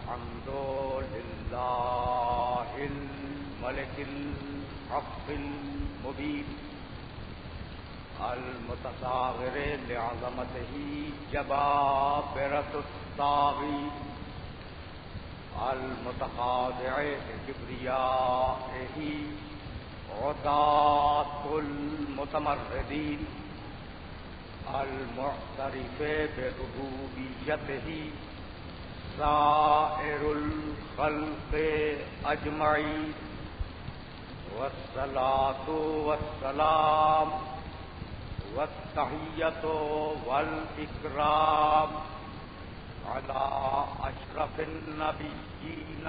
الحمد لله الملك الحق المبين المتصاغر لعظمته جبابرة الطاغين المتخاضع لكبريائه عتاة المتمردين المعترف بربوبيته سائر الخلق اجمعین والصلاة والسلام والتحیۃ والاکرام علی اشرف النبیین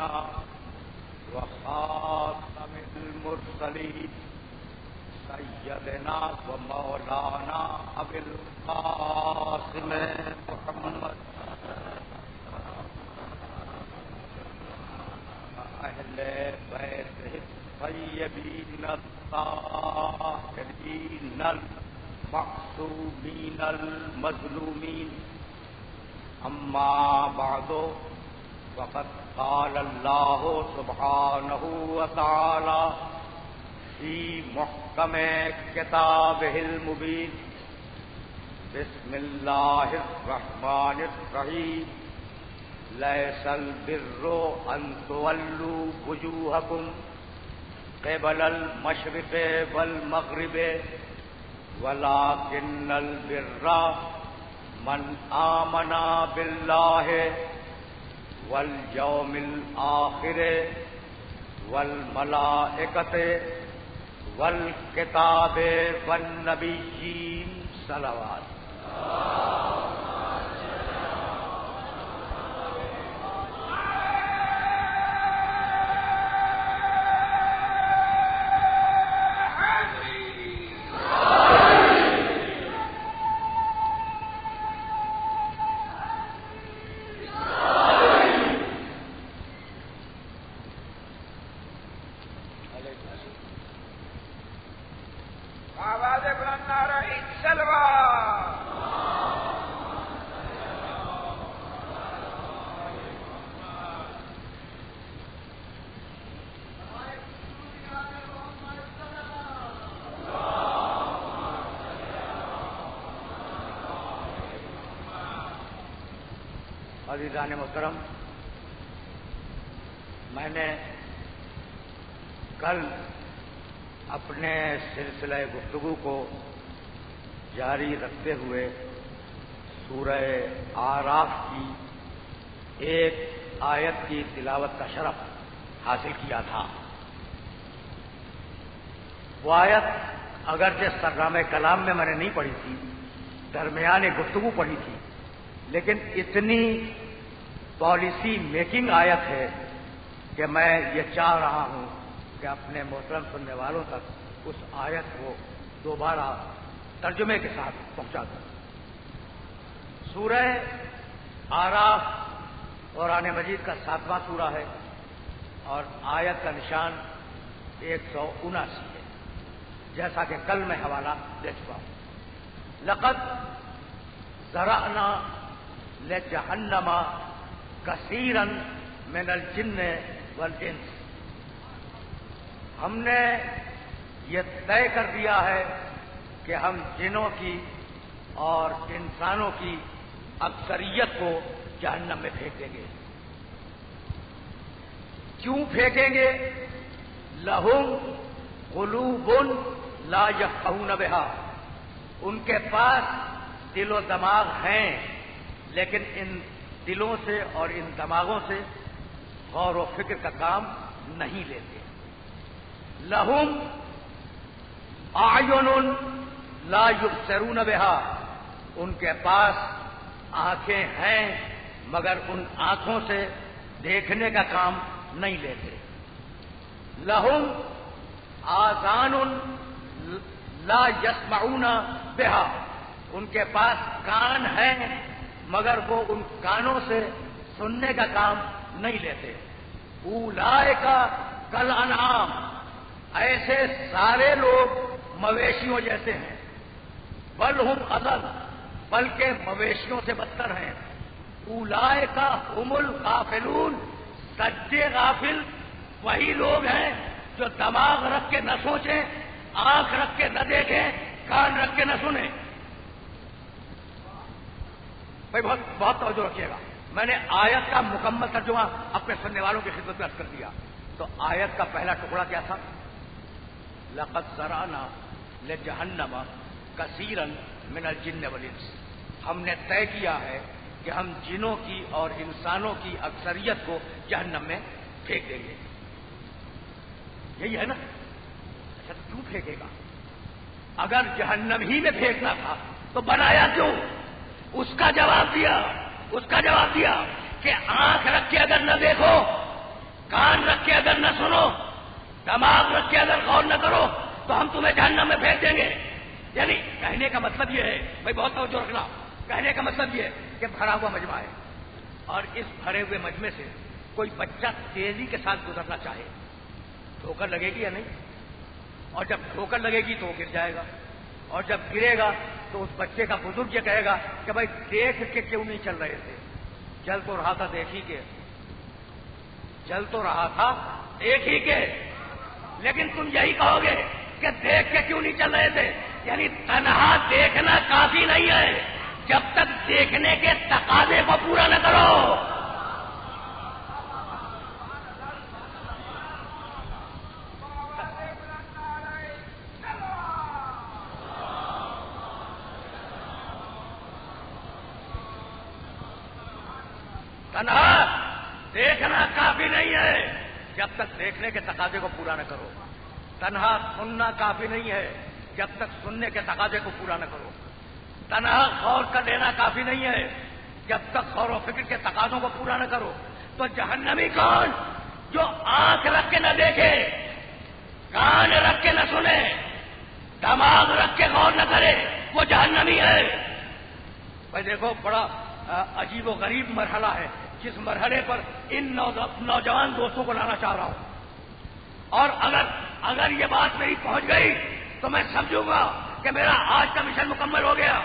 وخاتم المرسلین سیدنا و مولانا ابی القاسم محمد اہل بیت الطیبین الطاہرین المعصومین المظلومین اما بعد وقد قال اللہ سبحانہ وتعالی فی محکم کتابہ المبین بسم اللہ الرحمن الرحیم لیس البر ان تولوا وجوہکم قبل المشرق والمغرب ولکن البر من آمن باللہ والیوم الآخر والملائکۃ والکتاب والنبیین صلوات. عزیزان محترم، میں نے کل اپنے سلسلہ گفتگو کو جاری رکھتے ہوئے سورہ اعراف کی ایک آیت کی تلاوت کا شرف حاصل کیا تھا. وہ آیت اگرچہ سرنامہ کلام میں نے نہیں پڑھی تھی، درمیان گفتگو پڑھی تھی، لیکن اتنی پالیسی میکنگ آیت ہے کہ میں یہ چاہ رہا ہوں کہ اپنے محترم سننے والوں تک اس آیت کو دوبارہ ترجمے کے ساتھ پہنچا دوں. سورہ اعراف قرآن مجید کا 7واں سورہ ہے اور آیت کا نشان 179 ہے، جیسا کہ کل میں حوالہ دے چکا ہوں. لقد ذرأنا لجہنم کثیرا من الجن والانس، ہم نے یہ طے کر دیا ہے کہ ہم جنوں کی اور انسانوں کی اکثریت کو جہنم میں پھینک دیں گے. کیوں پھینکیں گے؟ لہم قلوب لا یفقہون بہا، ان کے پاس دل و دماغ ہیں لیکن ان دلوں سے اور ان دماغوں سے غور و فکر کا کام نہیں لیتے. لہم اعین لا یبصرون بہا، ان کے پاس آنکھیں ہیں مگر ان آنکھوں سے دیکھنے کا کام نہیں لیتے. لہم آذان لا یسمعون بہا، ان کے پاس کان ہیں مگر وہ ان کانوں سے سننے کا کام نہیں لیتے. اولئک کالانعام، ایسے سارے لوگ مویشیوں جیسے ہیں. بل ہم اضل، بلکہ مویشیوں سے بدتر ہیں. اولئک هم الغافلون، سچے غافل وہی لوگ ہیں جو دماغ رکھ کے نہ سوچیں، آنکھ رکھ کے نہ دیکھیں، کان رکھ کے نہ سنیں۔ بھائی بہت توجہ رکھیے گا، میں نے آیت کا مکمل ترجمہ اپنے سننے والوں کی خدمت میں عرض کر دیا۔ تو آیت کا پہلا ٹکڑا کیا تھا؟ لقد ذرأنا لجہنم کثیرا من الجن والانس، ہم نے طے کیا ہے کہ ہم جنوں کی اور انسانوں کی اکثریت کو جہنم میں پھینک دیں گے۔ یہی ہے نا؟ اچھا کیوں پھینکے گا؟ اگر جہنم ہی میں پھینکنا تھا تو بنایا کیوں؟ اس کا جواب دیا کہ آنکھ رکھ کے اگر نہ دیکھو، کان رکھ کے اگر نہ سنو، دماغ رکھ کے اگر غور نہ کرو تو ہم تمہیں جہنم میں پھینک دیں گے۔ یعنی کہنے کا مطلب یہ ہے، بھائی بہت توجہ رکھنا، کہنے کا مطلب یہ ہے کہ بھرا ہوا مجمع ہے اور اس بھرے ہوئے مجمع سے کوئی بچہ تیزی کے ساتھ گزرنا چاہے، ٹھوکر لگے گی یا نہیں؟ اور جب ٹھوکر لگے گی تو وہ گر جائے گا، اور جب گرے گا تو اس بچے کا بزرگ یہ کہے گا کہ بھائی دیکھ کے کیوں نہیں چل رہے تھے؟ چل تو رہا تھا دیکھ ہی کے، چل تو رہا تھا دیکھ ہی کے، لیکن تم یہی کہو گے کہ دیکھ کے کیوں نہیں چل رہے تھے؟ یعنی تنہا دیکھنا کافی نہیں ہے جب تک دیکھنے کے تقاضے کو پورا نہ کرو۔ تنہا دیکھنا کافی نہیں ہے جب تک دیکھنے کے تقاضے کو پورا نہ کرو، تنہا سننا کافی نہیں ہے جب تک سننے کے تقاضے کو پورا نہ کرو، تنہا غور کر لینا کافی نہیں ہے جب تک غور و فکر کے تقاضوں کو پورا نہ کرو۔ تو جہنمی کون؟ جو آنکھ رکھ کے نہ دیکھے، کان رکھ کے نہ سنے، دماغ رکھ کے غور نہ کرے، وہ جہنمی ہے۔ بھائی دیکھو بڑا عجیب و غریب مرحلہ ہے جس مرحلے پر ان نوجوان دوستوں کو لانا چاہ رہا ہوں، اور اگر یہ بات میری پہنچ گئی تو میں سمجھوں گا کہ میرا آج کا مشن مکمل ہو گیا۔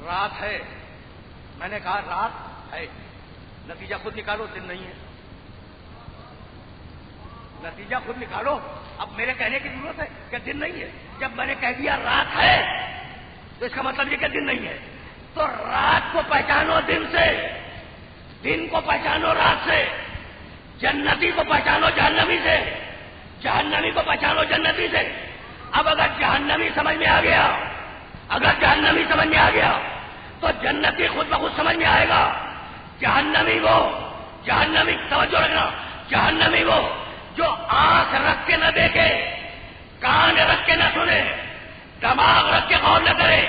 رات ہے، میں نے کہا رات ہے، نتیجہ خود نکالو، دن نہیں ہے، نتیجہ خود نکالو۔ اب میرے کہنے کی ضرورت ہے کہ دن نہیں ہے؟ جب میں نے کہہ دیا رات ہے تو اس کا مطلب یہ کہ دن نہیں ہے۔ تو رات کو پہچانو دن سے، دن کو پہچانو رات سے، جنتی کو پہچانو جہنمی سے، جہنمی کو پہچانو جنتی سے۔ اب اگر جہنمی سمجھ میں آ گیا، اگر جہنمی سمجھ میں آ گیا تو جنتی خود بخود سمجھ میں آئے گا۔ جہنمی وہ، جہنمی توجہ رکھنا، جہنمی وہ جو آنکھ رکھ کے نہ دیکھے، کان رکھ کے نہ سنے، دماغ رکھ کے غور نہ کرے۔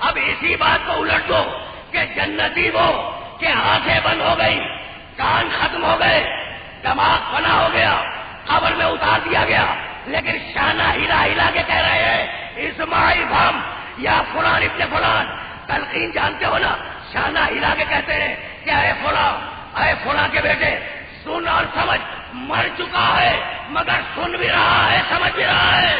اب اسی بات کو الٹ دو کہ جنتی وہ کہ آنکھیں بند ہو گئی، کان ختم ہو گئے، دماغ فنا ہو گیا، قبر میں اتار دیا گیا، لیکن شانہ ہلا ہلا کے کہہ رہے ہیں اسماعیل ہم یا فلان ابن فلان۔ تلقین جانتے ہو نا، شانہ ہلا کے کہتے ہیں کہ اے فلاں، اے فلاں کے بیٹے سن اور سمجھ، مر چکا ہے مگر سن بھی رہا ہے، سمجھ بھی رہا ہے۔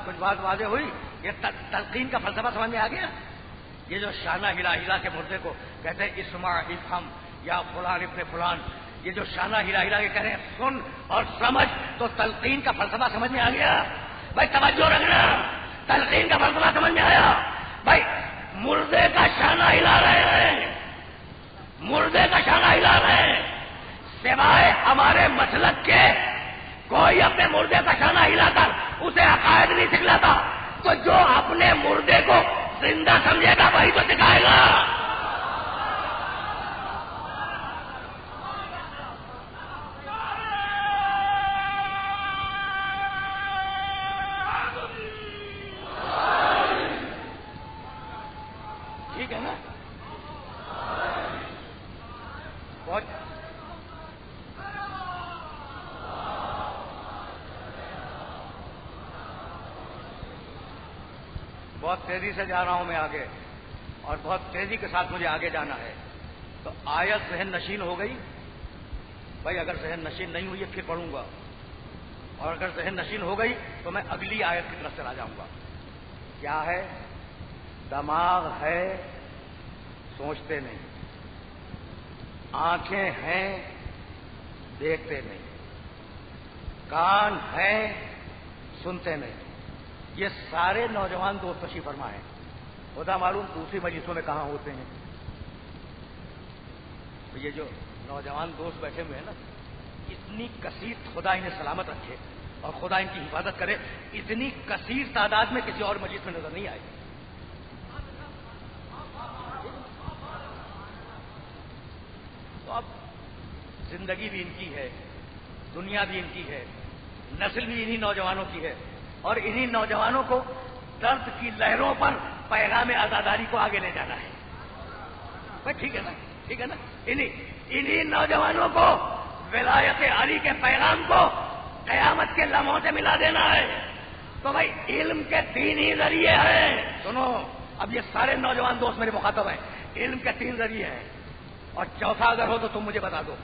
کچھ بات واضح ہوئی؟ یہ تلقین کا فلسفہ سمجھ میں آ گیا؟ یہ جو شانہ ہلا ہلا کے مردے کو کہتے ہیں اسمع افہم یا فلان ابن فلان، یہ جو شانہ ہلا ہلا کے کہہ رہے ہیں سن اور سمجھ، تو تلقین کا فلسفہ سمجھ میں آ گیا؟ بھائی توجہ رکھنا، تلقین کا فلسفہ سمجھ میں آیا؟ بھائی مردے کا شانہ ہلا رہے ہیں، مردے کا شانہ ہلا رہے ہیں، سوائے ہمارے مسلک کے کوئی اپنے مردے کا شانہ ہلا کر اسے عقائد نہیں سکھلاتا، تو جو اپنے مردے کو زندہ سمجھے گا وہی تو سکھائے گا۔ ٹھیک ہے نا؟ بہت تیزی سے جا رہا ہوں میں آگے، اور بہت تیزی کے ساتھ مجھے آگے جانا ہے. تو آیت ذہن نشین ہو گئی. بھائی اگر ذہن نشین نہیں ہوئی ہے پھر پڑھوں گا، اور اگر ذہن نشین ہو گئی تو میں اگلی آیت کی طرف چلا جاؤں گا. کیا ہے؟ دماغ ہے سوچتے نہیں، آنکھیں ہیں دیکھتے نہیں، کان ہیں سنتے نہیں. یہ سارے نوجوان دوست تشریف فرما ہیں. خدا معلوم دوسری مجلسوں میں کہاں ہوتے ہیں. تو یہ جو نوجوان دوست بیٹھے ہوئے ہیں نا، اتنی کثیر، خدا انہیں سلامت رکھے اور خدا ان کی حفاظت کرے، اتنی کثیر تعداد میں کسی اور مجلس میں نظر نہیں آئے. تو اب زندگی بھی ان کی ہے، دنیا بھی ان کی ہے، نسل بھی انہی نوجوانوں کی ہے، اور انہی نوجوانوں کو درد کی لہروں پر پیغام آزاداری کو آگے لے جانا ہے. بھائی ٹھیک ہے نا، ٹھیک ہے نا. انہی نوجوانوں کو ولایت علی کے پیغام کو قیامت کے لمحوں سے ملا دینا ہے. تو بھائی علم کے تین ہی ذریعے ہیں. سنو، اب یہ سارے نوجوان دوست میرے مخاطب ہیں. علم کے تین ذریعے ہیں، اور چوتھا اگر ہو تو تم مجھے بتا دو.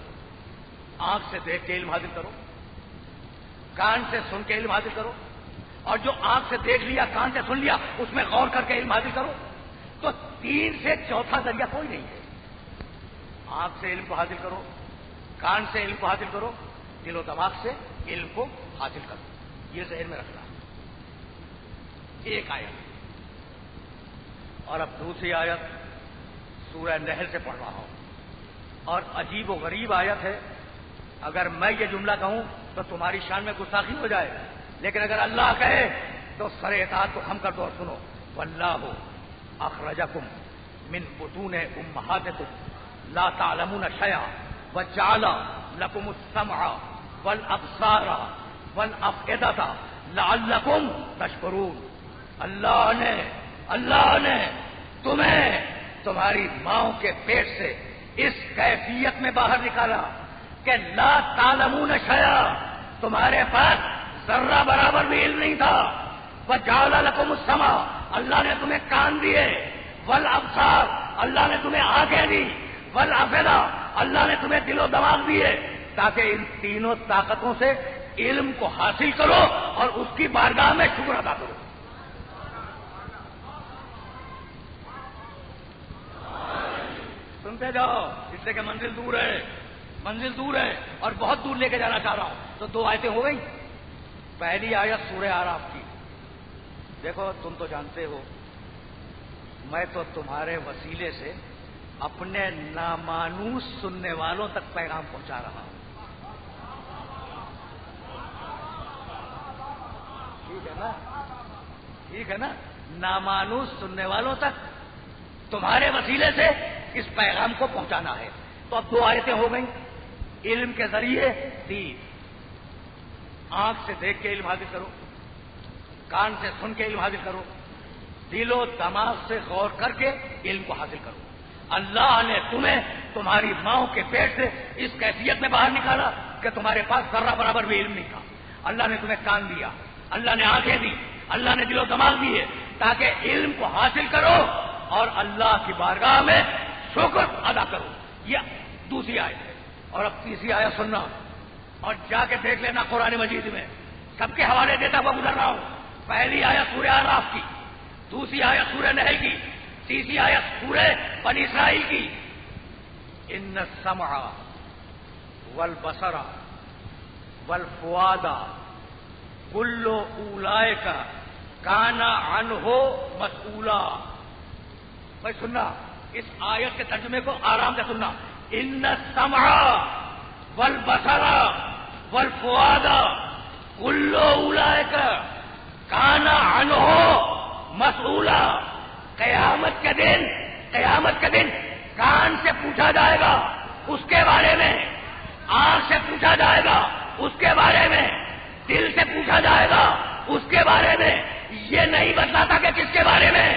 آنکھ سے دیکھ کے علم حاصل کرو، کان سے سن کے علم حاصل کرو، اور جو آنکھ سے دیکھ لیا، کان سے سن لیا، اس میں غور کر کے علم حاصل کرو. تو تین سے چوتھا ذریعہ کوئی نہیں ہے. آنکھ سے علم کو حاصل کرو، کان سے علم کو حاصل کرو، دل و دماغ سے علم کو حاصل کرو. یہ ذہن میں رکھنا. ایک آیت. اور اب دوسری آیت سورہ نحل سے پڑھ رہا ہوں، اور عجیب و غریب آیت ہے. اگر میں یہ جملہ کہوں تو تمہاری شان میں گستاخی ہو جائے، لیکن اگر اللہ کہے تو سر اطاعت کو خم کر دو اور سنو. واللہ اخرجکم من بطون امہاتکم لا تعلمون شیئا وجعل لکم السمع والابصار والافئدۃ لعلکم تشکرون. اللہ نے تمہیں تمہاری ماؤں کے پیٹ سے اس کیفیت میں باہر نکالا کہ لا تعلمون شیئا، تمہارے پاس ذرہ برابر بھی علم نہیں تھا. وجعل لکم السمع، اللہ نے تمہیں کان دیے، والابصار، اللہ نے تمہیں آنکھیں دی، والافئدہ، اللہ نے تمہیں دل و دماغ دیے، تاکہ ان تینوں طاقتوں سے علم کو حاصل کرو اور اس کی بارگاہ میں شکر ادا کرو. سنتے جاؤ، اس سے کہ منزل دور ہے، منزل دور ہے، اور بہت دور لے کے جانا چاہ رہا ہوں. تو دو آیتیں ہو گئی. پہلی آیت سورہ اعراف کی. دیکھو تم تو جانتے ہو میں تو تمہارے وسیلے سے اپنے نامانوس سننے والوں تک پیغام پہنچا رہا ہوں. ٹھیک ہے نا، ٹھیک ہے نا. نامانوس سننے والوں تک تمہارے وسیلے سے اس پیغام کو پہنچانا ہے. تو اب دو آیتیں ہو گئیں. علم کے ذریعے تین. آنکھ سے دیکھ کے علم حاصل کرو، کان سے سن کے علم حاصل کرو، دل و دماغ سے غور کر کے علم کو حاصل کرو. اللہ نے تمہیں تمہاری ماؤں کے پیٹ سے اس کیفیت میں باہر نکالا کہ تمہارے پاس ذرہ برابر بھی علم نہیں تھا. اللہ نے تمہیں کان دیا، اللہ نے آنکھیں دی، اللہ نے دل و دماغ دیے، تاکہ علم کو حاصل کرو اور اللہ کی بارگاہ میں شکر ادا کرو. یہ دوسری آیت ہے. اور اب تیسری آیت سننا اور جا کے دیکھ لینا قرآن مجید میں. سب کے حوالے دیتا ہوا گزر رہا ہوں. پہلی آیت سورہ اعراف کی، دوسری آیت سورہ نحل کی، تیسری آیت سورہ بنی اسرائیل کی. ان السمع والبصر والفؤاد کل اولئک کان عنہ مسئولا. بھائی سننا، اس آیت کے ترجمے کو آرام سے سننا. ان السمع والبصر والفؤاد کل اولئک کان عنہ مسئولا. قیامت کے دن کان سے پوچھا جائے گا اس کے بارے میں، آنکھ سے پوچھا جائے گا اس کے بارے میں، دل سے پوچھا جائے گا اس کے بارے میں. یہ نہیں بتلاتا کہ کس کے بارے میں.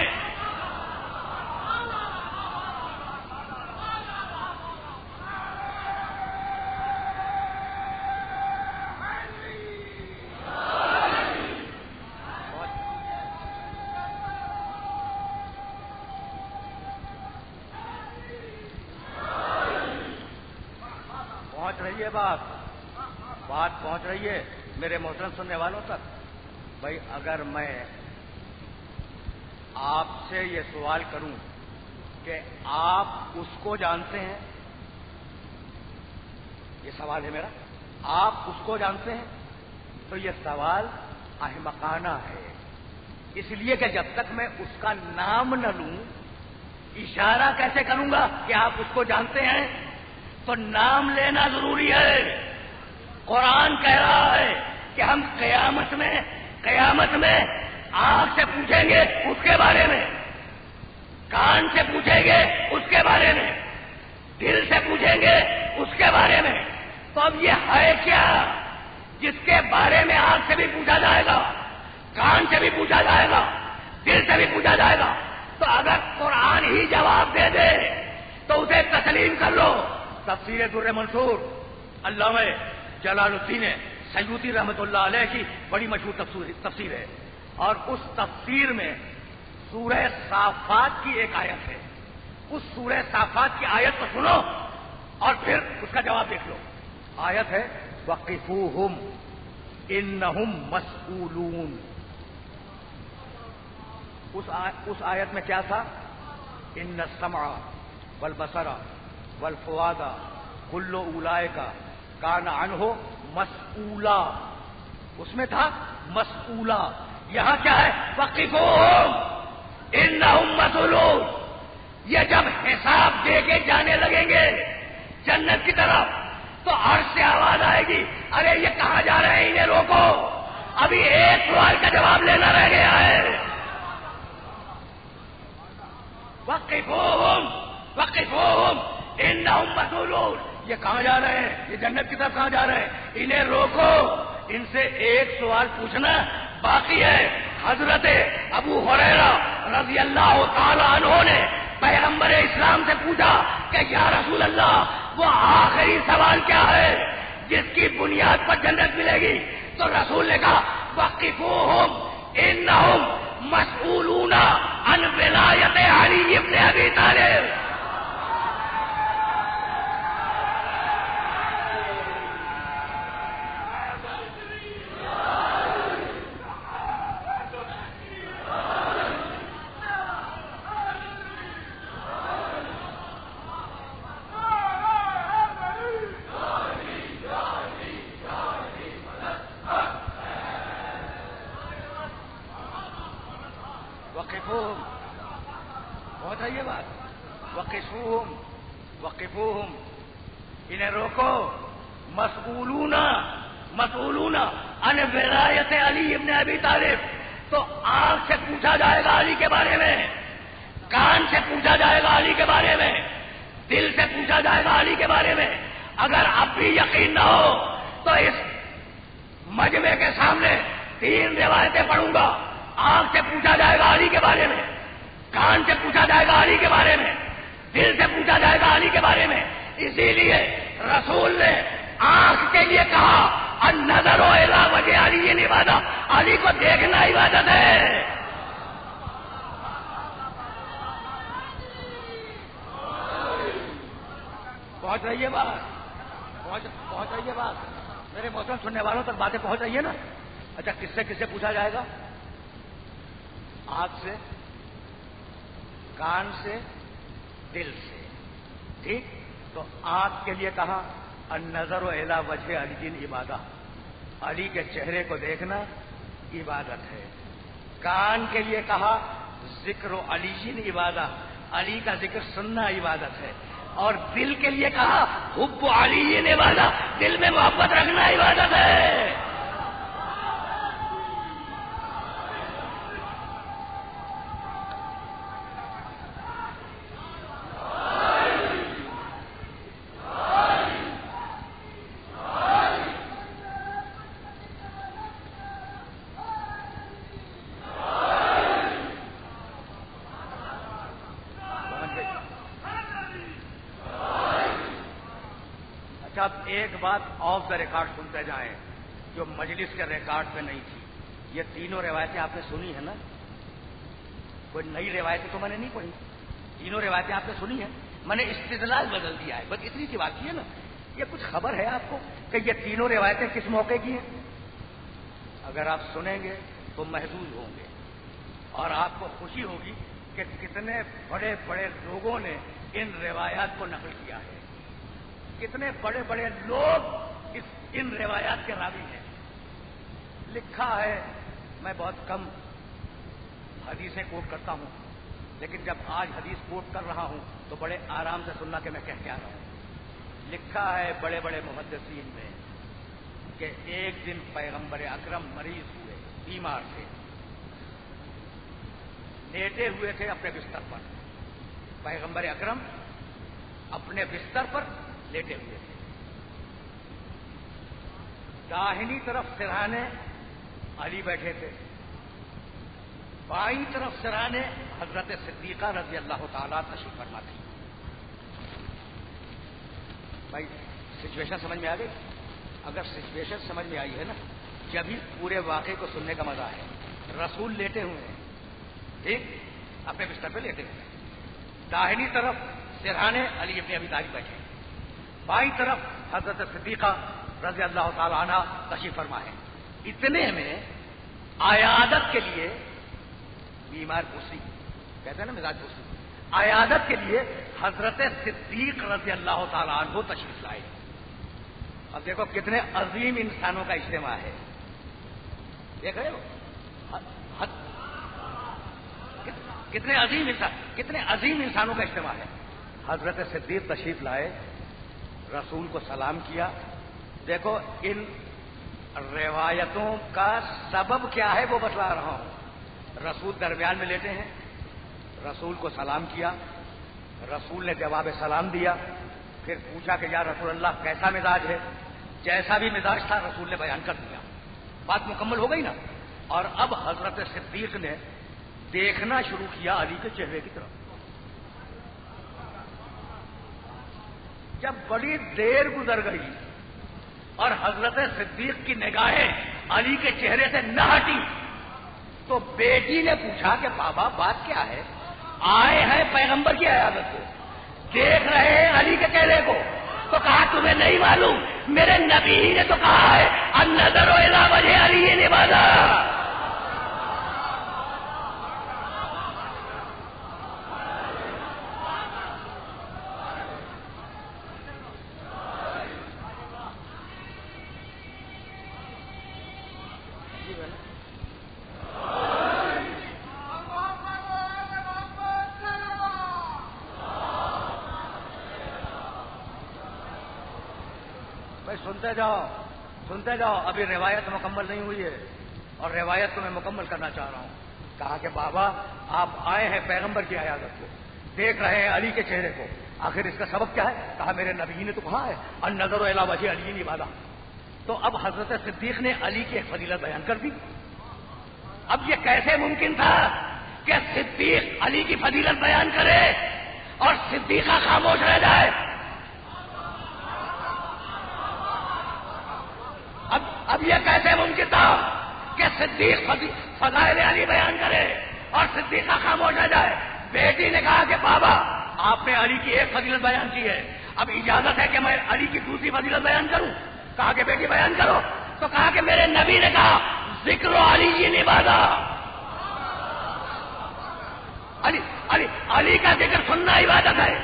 پہنچ رہی ہے بات پہنچ رہی ہے میرے محترم سننے والوں تک؟ بھائی اگر میں آپ سے یہ سوال کروں کہ آپ اس کو جانتے ہیں، یہ سوال ہے میرا، آپ اس کو جانتے ہیں، تو یہ سوال احمقانہ ہے، اس لیے کہ جب تک میں اس کا نام نہ لوں اشارہ کیسے کروں گا کہ آپ اس کو جانتے ہیں؟ تو نام لینا ضروری ہے۔ قرآن کہہ رہا ہے کہ ہم قیامت میں آنکھ سے پوچھیں گے اس کے بارے میں، کان سے پوچھیں گے اس کے بارے میں، دل سے پوچھیں گے اس کے بارے میں۔ تو اب یہ ہے کیا جس کے بارے میں آنکھ سے بھی پوچھا جائے گا، کان سے بھی پوچھا جائے گا، دل سے بھی پوچھا جائے گا؟ تو اگر قرآن ہی جواب دے دے تو اسے تسلیم کر لو۔ تفسیر در منصور علامہ جلال الدین سیوطی رحمۃ اللہ علیہ کی بڑی مشہور تفسیر ہے، اور اس تفسیر میں سورہ صافات کی ایک آیت ہے، اس سورہ صافات کی آیت کو سنو اور پھر اس کا جواب دیکھ لو۔ آیت ہے وقفوہم انہم مسئولون۔ اس آیت میں کیا تھا؟ ان السمع والبصر والفؤاد کل اولئک کان عنہ مسئولا، اس میں تھا مسئولا، یہاں کیا ہے؟ وقفوہم انہم مسئولون۔ یہ جب حساب دے کے جانے لگیں گے جنت کی طرف تو عرش سے آواز آئے گی، ارے یہ کہاں جا رہے ہیں، انہیں روکو، ابھی ایک سوال کا جواب لینا رہ گیا ہے۔ وقفوہم انہم مسئولون، یہ کہاں جا رہے ہیں، یہ جنت کی طرف کہاں جا رہے ہیں، انہیں روکو، ان سے ایک سوال پوچھنا باقی ہے۔ حضرت ابو ہریرہ رضی اللہ تعالی عنہ نے پیغمبر اسلام سے پوچھا کہ یا رسول اللہ وہ آخری سوال کیا ہے جس کی بنیاد پر جنت ملے گی؟ تو رسول نے کہا وقفوہم انہم مسئولون عن ولایت علی ابن ابی طالب۔ بہت ہے یہ بات، وقفوہم انہیں روکو، مسئولون عن ولایت علی ابن ابی طالب۔ تو آنکھ سے پوچھا جائے گا علی کے بارے میں، کان سے پوچھا جائے گا علی کے بارے میں، دل سے پوچھا جائے گا علی کے بارے میں۔ اگر اب بھی یقین نہ ہو تو اس مجمع کے سامنے 3 روایتیں پڑھوں گا۔ آنکھ سے پوچھا جائے گا علی کے بارے میں، کان سے پوچھا جائے گا علی کے بارے میں، دل سے پوچھا جائے گا علی کے بارے میں۔ اسی لیے رسول نے آنکھ کے لیے کہا النظر الی وجہ علی عبادت، علی کو دیکھنا عبادت ہے۔ پہنچ رہی ہے بات میرے محترم سننے والوں تک باتیں پہنچ رہی ہے نا؟ اچھا کس سے پوچھا جائے گا؟ آنکھ سے، کان سے، دل سے، ٹھیک؟ تو آنکھ کے لیے کہا النظر الی وجہ علی عبادت، علی کے چہرے کو دیکھنا عبادت ہے۔ کان کے لیے کہا ذکر علی عبادت، علی کا ذکر سننا عبادت ہے۔ اور دل کے لیے کہا حب علی عبادت، دل میں محبت رکھنا عبادت ہے۔ اب ایک بات آف دا ریکارڈ سنتے جائیں جو مجلس کے ریکارڈ پہ نہیں تھی۔ یہ تینوں روایتیں آپ نے سنی ہیں نا؟ کوئی نئی روایتیں تو میں نے نہیں پڑھی، تینوں روایتیں آپ نے سنی ہیں، میں نے استدلال بدل دیا ہے، بس اتنی سی بات کی ہے نا یہ کچھ خبر ہے آپ کو کہ یہ تینوں روایتیں کس موقع کی ہیں؟ اگر آپ سنیں گے تو محظوظ ہوں گے اور آپ کو خوشی ہوگی کہ کتنے بڑے بڑے لوگوں نے ان روایات کو نقل کیا ہے، کتنے بڑے بڑے لوگ ان روایات کے راوی ہیں۔ لکھا ہے، میں بہت کم حدیثیں کوٹ کرتا ہوں، لیکن جب آج حدیث کوٹ کر رہا ہوں تو بڑے آرام سے سننا کہ میں کہہ کے آ رہا ہوں۔ لکھا ہے بڑے بڑے محدثین میں کہ ایک دن پیغمبر اکرم مریض ہوئے، بیمار تھے، لیٹے ہوئے تھے اپنے بستر پر۔ پیغمبر اکرم اپنے بستر پر لیٹے ہوئے تھے، داہنی طرف سرہانے علی بیٹھے تھے، بائیں طرف سرہانے حضرت صدیقہ رضی اللہ تعالیٰ تشریف فرما تھی۔ بھائی سچویشن سمجھ میں آ گئی؟ اگر سچویشن سمجھ میں آئی ہے نا، جبھی پورے واقعے کو سننے کا مزہ ہے۔ رسول لیٹے ہوئے ہیں، ٹھیک، اپنے بستر پہ لیٹے ہوئے ہیں، داہنی طرف سرہانے علی ابن ابی طالب بیٹھے، بائیں طرف حضرت صدیقہ رضی اللہ تعالیٰ عنہ تشریف فرما ہے۔ اتنے میں عیادت کے لیے بیمار کرسی کہتے ہیں نا، مزاج کرسی، عیادت کے لیے حضرت صدیق رضی اللہ تعالیٰ عنہ تشریف لائے۔ اب دیکھو کتنے عظیم انسانوں کا اجتماع ہے، دیکھ رہے ہو کتنے عظیم انسانوں کا اجتماع ہے۔ حضرت صدیق تشریف لائے، رسول کو سلام کیا۔ دیکھو ان روایتوں کا سبب کیا ہے وہ بتلا رہا ہوں۔ رسول درمیان میں لیٹے ہیں، رسول کو سلام کیا، رسول نے جواب سلام دیا، پھر پوچھا کہ یا رسول اللہ کیسا مزاج ہے؟ جیسا بھی مزاج تھا رسول نے بیان کر دیا، بات مکمل ہو گئی نا۔ اور اب حضرت صدیق نے دیکھنا شروع کیا علی کے چہرے کی طرف۔ جب بڑی دیر گزر گئی اور حضرت صدیق کی نگاہیں علی کے چہرے سے نہ ہٹی تو بیٹی نے پوچھا کہ بابا بات کیا ہے؟ آئے ہیں پیغمبر کی عیادت کو، دیکھ رہے ہیں علی کے چہرے کو، تو کہا تمہیں نہیں معلوم میرے نبی نے تو کہا ہے النظر الی وجہ علی عبادہ۔ سنتے جاؤ، ابھی روایت مکمل نہیں ہوئی ہے اور روایت کو میں مکمل کرنا چاہ رہا ہوں۔ کہا کہ بابا آپ آئے ہیں پیغمبر کی عیادت کو، دیکھ رہے ہیں علی کے چہرے کو، آخر اس کا سبب کیا ہے؟ کہا میرے نبی نے تو کہا ہے النظر الی وجہ علی عبادہ۔ تو اب حضرت صدیق نے علی کی ایک فضیلت بیان کر دی۔ اب یہ کیسے ممکن تھا کہ صدیق علی کی فضیلت بیان کرے اور صدیقہ خاموش رہ جائے؟ اب یہ کیسے ممکن تھا کہ صدیق فضائل علی بیان کرے اور صدیقہ خاموش رہ جائے؟ بیٹی نے کہا کہ بابا آپ نے علی کی ایک فضیلت بیان کی ہے، اب اجازت ہے کہ میں علی کی دوسری فضیلت بیان کروں؟ کہا کہ بیٹی بیان کرو۔ تو کہا کہ میرے نبی نے کہا ذکر علی عبادہ، علی کا ذکر سننا عبادت ہے۔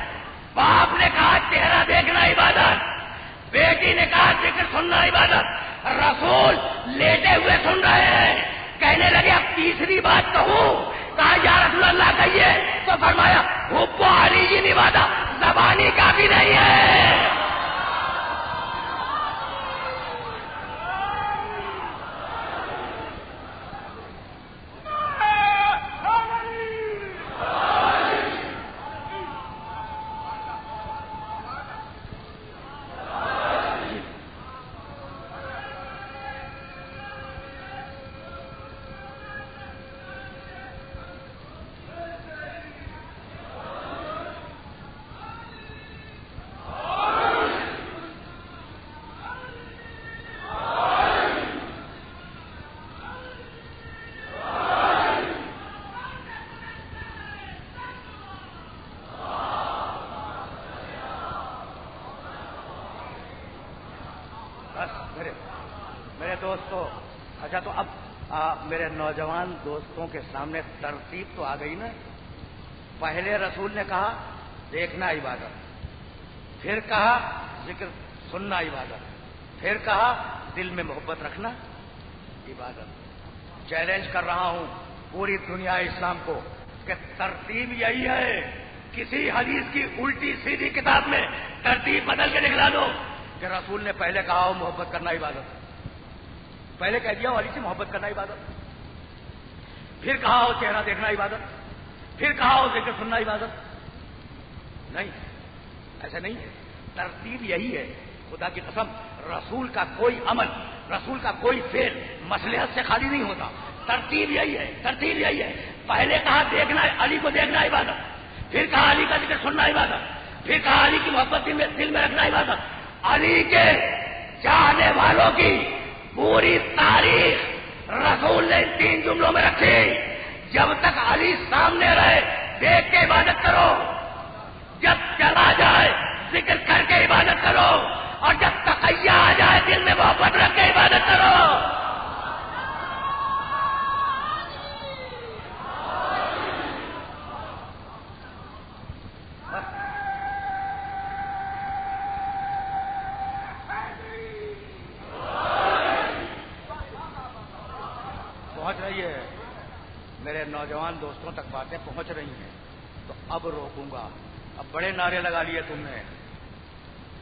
باپ نے کہا چہرہ دیکھنا عبادت، بیٹی نے کہا ذکر سننا عبادت۔ رسول لیٹے ہوئے سن رہے ہیں، کہنے لگے اب تیسری بات کہوں؟ کہا یا رسول اللہ کہیے۔ تو فرمایا حب علی عبادت، زبانی کافی نہیں ہے۔ بس میرے دوستوں، اچھا تو اب میرے نوجوان دوستوں کے سامنے ترتیب تو آ گئی نا. پہلے رسول نے کہا دیکھنا عبادت، پھر کہا ذکر سننا عبادت، پھر کہا دل میں محبت رکھنا عبادت. چیلنج کر رہا ہوں پوری دنیا اسلام کو کہ ترتیب یہی ہے. کسی حدیث کی الٹی سیدھی کتاب میں ترتیب بدل کے نکلا دو کہ رسول نے پہلے کہا ہو محبت کرنا عبادت، پہلے کہہ دیا ہو علی سے محبت کرنا عبادت، پھر کہا ہو چہرہ دیکھنا عبادت، پھر کہا ہو ذکر سننا عبادت. نہیں، ایسا نہیں ہے. ترتیب یہی ہے. خدا کی قسم، رسول کا کوئی عمل، رسول کا کوئی فعل مصلحت سے خالی نہیں ہوتا. ترتیب یہی ہے، ترتیب یہی ہے. پہلے کہا دیکھنا علی کو دیکھنا عبادت، پھر کہا علی کا ذکر سننا عبادت، پھر کہا علی کی محبت دل میں رکھنا عبادت. علی کے چاہنے والوں کی پوری تاریخ رسول نے ان 3 جملوں میں رکھی. جب تک علی سامنے رہے دیکھ کے عبادت کرو، جب چلا جائے ذکر کر کے عبادت کرو، اور جب تقیہ آ جائے دل میں محبت رکھ کے عبادت کرو. پہنچ رہی ہے میرے نوجوان دوستوں تک، باتیں پہنچ رہی ہیں تو اب روکوں گا. اب بڑے نعرے لگا لیے تم نے،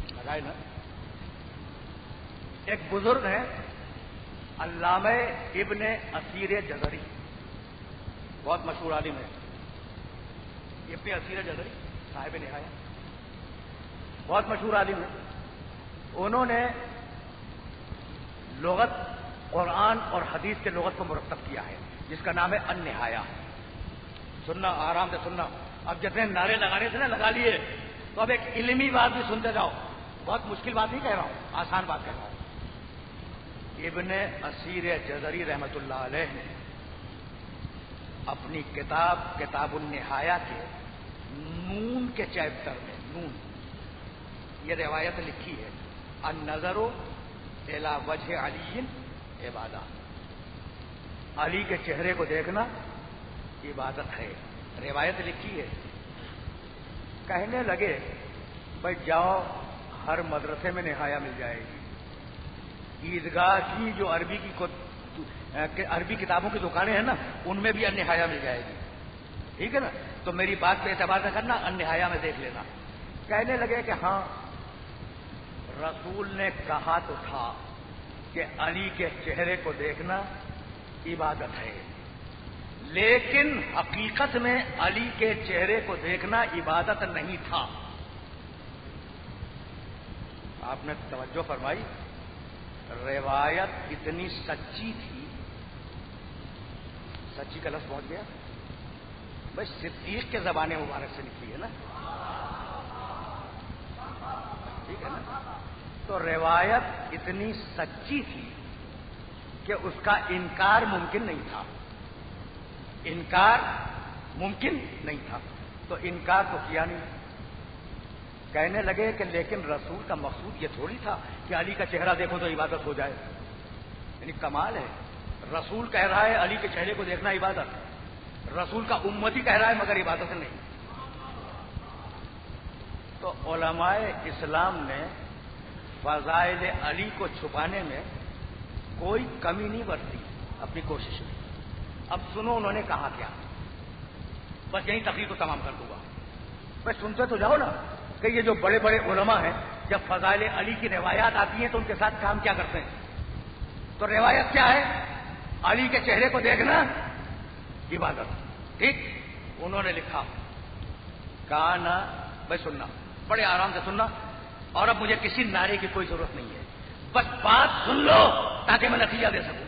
لگائے نا. ایک بزرگ ہیں علامہ ابن اسیر جزری، بہت مشہور عالم ہے. ابن اسیر جزری صاحب نہایہ، بہت مشہور عالم ہے. انہوں نے لغت، قرآن اور حدیث کے لغت کو مرتب کیا ہے، جس کا نام ہے النہایہ. سننا، آرام سے سننا. اب جتنے نعرے لگانے تھے نا لگا لیے، تو اب ایک علمی بات بھی سنتے جاؤ. بہت مشکل بات نہیں کہہ رہا ہوں، آسان بات کہہ رہا ہوں. ابن اسیر جزری رحمت اللہ علیہ نے اپنی کتاب النہایہ کے نون کے چیپٹر میں، نون، یہ روایت لکھی ہے: النظر الی وجہ علی عبادہ. علی کے چہرے کو دیکھنا عبادت ہے. روایت لکھی ہے. کہنے لگے بھائی جاؤ، ہر مدرسے میں نہایہ مل جائے گی. عیدگاہ کی جو عربی کتابوں کی دکانیں ہیں نا، ان میں بھی النہایہ مل جائے گی. ٹھیک ہے نا؟ تو میری بات پہ اعتبار نہ کرنا، النہایہ میں دیکھ لینا. کہنے لگے کہ ہاں رسول نے کہا تو تھا کہ علی کے چہرے کو دیکھنا عبادت ہے، لیکن حقیقت میں علی کے چہرے کو دیکھنا عبادت نہیں تھا. آپ نے توجہ فرمائی؟ روایت اتنی سچی تھی، سچی کا لفظ پہنچ گیا بھائی، صدیق کے زبان مبارک سے نکلی ہے نا، ٹھیک ہے نا؟ تو روایت اتنی سچی تھی کہ اس کا انکار ممکن نہیں تھا. انکار ممکن نہیں تھا، تو انکار تو کیا نہیں. کہنے لگے کہ لیکن رسول کا مقصود یہ تھوڑی تھا کہ علی کا چہرہ دیکھو تو عبادت ہو جائے. یعنی کمال ہے، رسول کہہ رہا ہے علی کے چہرے کو دیکھنا عبادت، رسول کا امتی کہہ رہا ہے مگر عبادت نہیں. تو علماء اسلام نے فضائل علی کو چھپانے میں کوئی کمی نہیں برتی اپنی کوشش میں. اب سنو انہوں نے کہا کیا، بس یہیں تقریر کو تمام کر دوں گا. بس سنتے تو جاؤ نا کہ یہ جو بڑے بڑے علماء ہیں جب فضائل علی کی روایات آتی ہیں تو ان کے ساتھ کام کیا کرتے ہیں. تو روایت کیا ہے؟ علی کے چہرے کو دیکھنا عبادت. ٹھیک، انہوں نے لکھا کانا، بھائی سننا، بڑے آرام سے سننا، اور اب مجھے کسی نعرے کی کوئی ضرورت نہیں ہے، بس بات سن لو تاکہ میں نتیجہ دے سکوں.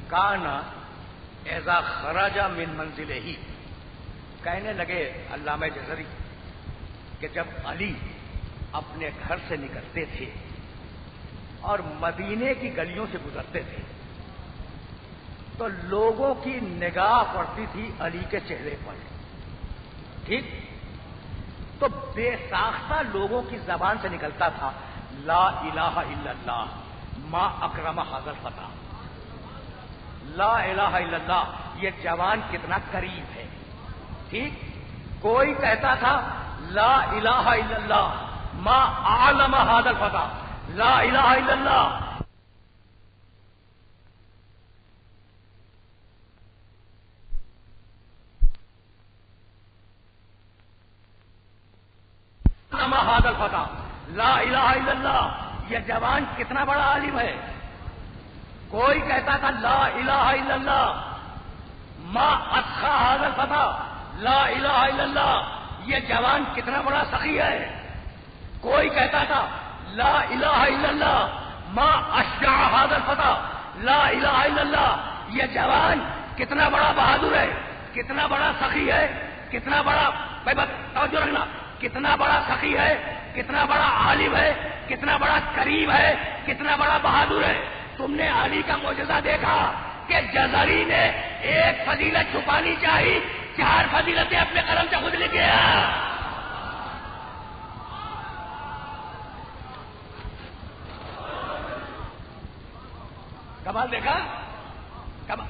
کانا اذا خرج من منزلہ، کہنے لگے علامہ جزری کہ جب علی اپنے گھر سے نکلتے تھے اور مدینے کی گلیوں سے گزرتے تھے تو لوگوں کی نگاہ پڑتی تھی علی کے چہرے پر. ٹھیک، تو بے ساختہ لوگوں کی زبان سے نکلتا تھا لا الہ الا اللہ ما اکرم حاضر فتح. لا الہ الا اللہ یہ جوان کتنا قریب ہے. ٹھیک. کوئی کہتا تھا لا الہ الا اللہ ما اعلم حاضر فتح. لا الہ الا اللہ حاضر فتح. لا الہ الا اللہ یہ جوان کتنا بڑا عالم ہے. کوئی کہتا تھا لا الہ الا اللہ ما اچھا حاضر فتح. لا الہ الا اللہ یہ جوان کتنا بڑا سخی ہے. کوئی کہتا تھا لا الہ الا اللہ ما اشجع حاضر فتح. لا الہ الا اللہ یہ جوان کتنا بڑا بہادر ہے, کتنا بڑا سخی ہے, کتنا بڑا بھائی بات توجہ رکھنا, کتنا بڑا سخی ہے, کتنا بڑا عالم ہے, کتنا بڑا کریم ہے, کتنا بڑا بہادر ہے. تم نے علی کا معجزہ دیکھا کہ جزری نے ایک فضیلت چھپانی چاہی, 4 فضیلتیں اپنے قلم سے خود لکھ گیا. کمال دیکھا,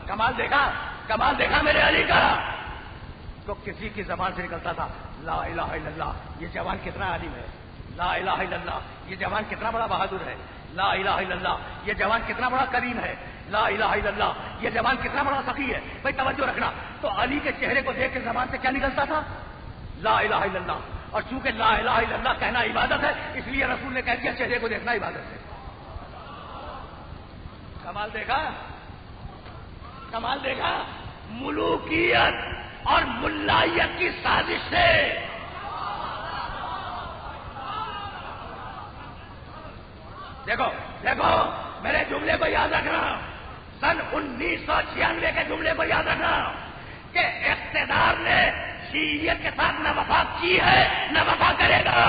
کمال دیکھا, کمال دیکھا میرے علی کا. تو کسی کی زبان سے نکلتا تھا لا الہ الا اللہ یہ جوان کتنا عالم ہے. لا الہ الا اللہ یہ جوان کتنا بڑا بہادر ہے. لا الہ الا اللہ یہ جوان کتنا بڑا کریم ہے. لا الہ الا اللہ یہ جوان کتنا بڑا سخی ہے. بھائی توجہ رکھنا. تو علی کے چہرے کو دیکھ کے زبان سے کیا نکلتا تھا؟ لا الہ الا اللہ. اور چونکہ لا الہ الا اللہ کہنا عبادت ہے اس لیے رسول نے کہہ دیا چہرے کو دیکھنا عبادت ہے. کمال دیکھا, کمال دیکھا. ملوکیت اور ملائیت کی سازش سے دیکھو دیکھو میرے جملے کو یاد رکھنا. سن 1996 کے جملے کو یاد رکھنا کہ اقتدار نے شیعیت کے ساتھ نہ وفا کی ہے نہ وفا کرے گا.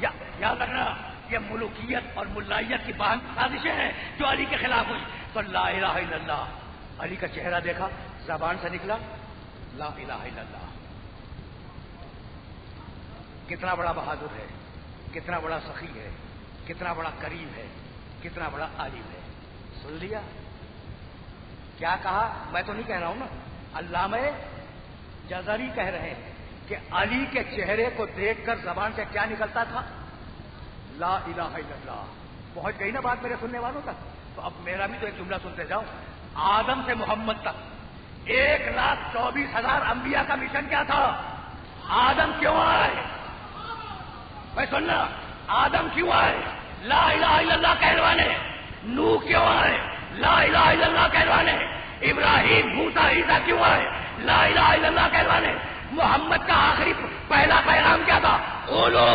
یاد رکھنا یہ ملوکیت اور ملائیت کی باہم سازشیں ہیں جو علی کے خلاف ہوئی. تو لا الہ الا اللہ علی کا چہرہ دیکھا, زبان سے نکلا لا الہ الا اللہ. کتنا بڑا بہادر ہے, کتنا بڑا سخی ہے, کتنا بڑا کریم ہے, کتنا بڑا عالم ہے. سن لیا کیا کہا؟ میں تو نہیں کہہ رہا ہوں نا, علامہ جزری کہہ رہے ہیں کہ علی کے چہرے کو دیکھ کر زبان سے کیا نکلتا تھا؟ لا الہ الا اللہ. پہنچ گئی نا بات میرے سننے والوں تک؟ تو اب میرا بھی تو ایک جملہ سنتے جاؤ. آدم سے محمد تک 1,24,000 انبیاء کا مشن کیا تھا؟ آدم کیوں آئے؟ میں سننا, آدم کیوں آئے؟ لا الہ الا اللہ کہلوانے. نوح کیوں آئے؟ لا الہ الا اللہ کہلوانے. ابراہیم موسیٰ عیسیٰ کیوں آئے؟ لا الہ الا اللہ کہلوانے. محمد کا آخری پہلا پیغام کیا تھا؟ قولو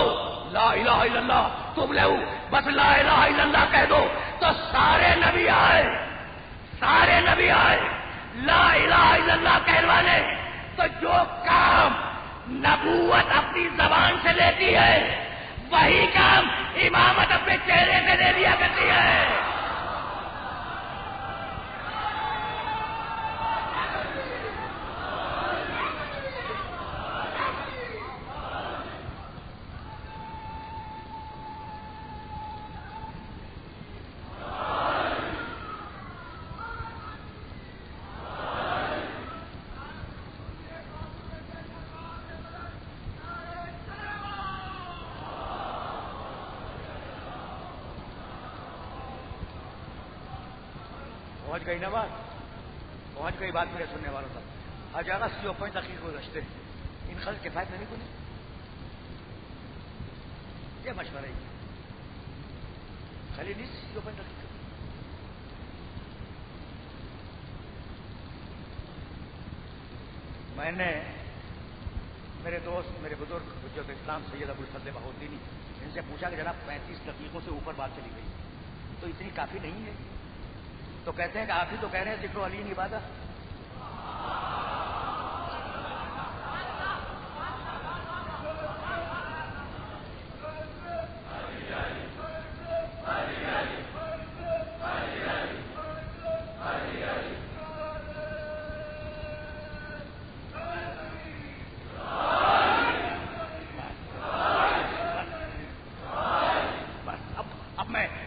لا الہ الا اللہ تم لہو, بس لا الہ الا اللہ کہہ دو. تو سارے نبی آئے, سارے نبی آئے لا الہ الا اللہ کہلوانے. تو جو کام نبوت اپنی زبان سے لیتی ہے وہی کام امامت اپنے چہرے سے لے لیا کرتی ہے. پہنچ گئی نا بات, پہنچ گئی بات میرے سننے والوں تک. ہزارہ 80 دقیقے گزشتے ان خرچ کفایت نہیں بنے. یہ مشورہ ہے خالی 80 دقیقے. میں نے میرے دوست میرے بزرگ حجت اسلام سید ابوالفضل بہاؤالدینی ان سے پوچھا کہ جناب 35 دقیقوں سے اوپر بات چلی گئی تو اتنی کافی نہیں ہے؟ تو کہتے ہیں کہ آپ ہی تو کہہ رہے ہیں ذکر علی عبادت.